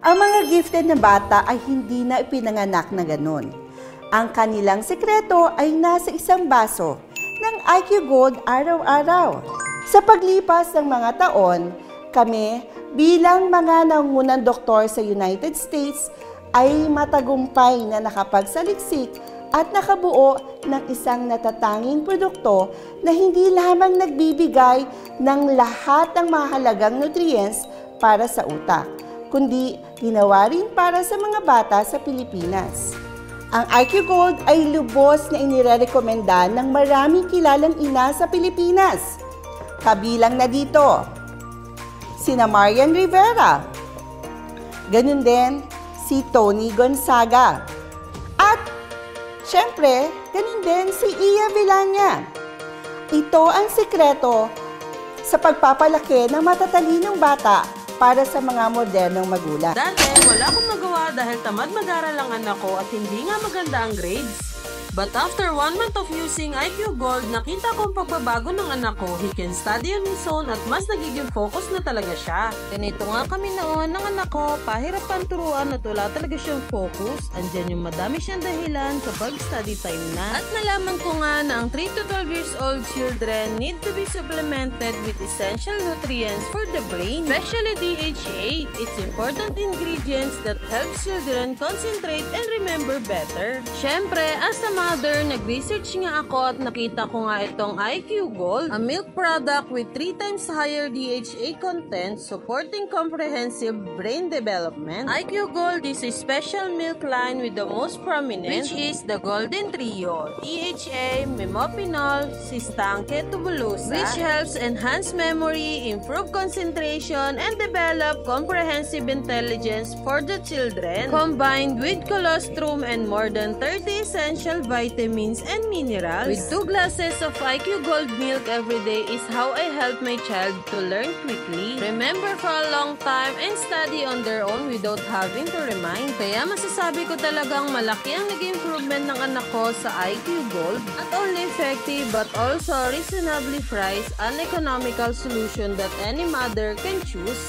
Ang mga gifted na bata ay hindi na ipinanganak na ganun. Ang kanilang sekreto ay nasa isang baso ng IQ Gold araw-araw. Sa paglipas ng mga taon, kami bilang mga nangungunang doktor sa United States ay matagumpay na nakapagsaliksik at nakabuo ng isang natatanging produkto na hindi lamang nagbibigay ng lahat ng mahalagang nutrients para sa utak, kundi ginawa rin para sa mga bata sa Pilipinas. Ang IQ Gold ay lubos na inirekomenda ng maraming kilalang ina sa Pilipinas. Kabilang na dito, sina Marian Rivera, ganun din si Tony Gonzaga, at syempre, ganun din si Iya Villania. Ito ang sikreto sa pagpapalaki ng matatalinong bata para sa mga modernong magulang. Dati, wala akong magawa dahil tamad mag-aral ang anak ko at hindi nga maganda ang grades. But after 1 month of using IQ Gold, nakita ko ang pagbabago ng anak ko. He can study on his own at mas nagiging focus na talaga siya. Ganito nga kami noon ng anak ko, pahirapan turuan at wala talaga siyang focus. Andyan yung madami siyang dahilan kapag study time na. At nalaman ko nga na ang 3 to 12 years old children need to be supplemented with essential nutrients for the brain, especially DHA. It's important ingredients that help children concentrate and remember better. Syempre, as a mother, nag-research nga ako at nakita ko nga itong IQ Gold, a milk product with 3 times higher DHA content supporting comprehensive brain development. IQ Gold is a special milk line with the most prominent, which is the Golden Trio, DHA, Mimopinol, Cistanke tubulosa, which helps enhance memory, improve concentration, and develop comprehensive intelligence for the children, combined with colostrum and more than 30 essential vitamins and minerals. With 2 glasses of IQ Gold milk every day is how I help my child to learn quickly, remember for a long time, and study on their own without having to remind. Kaya masasabi ko talagang malaki ang naging improvement ng anak ko sa IQ Gold. Not only effective but also reasonably priced and economical solution that any mother can choose.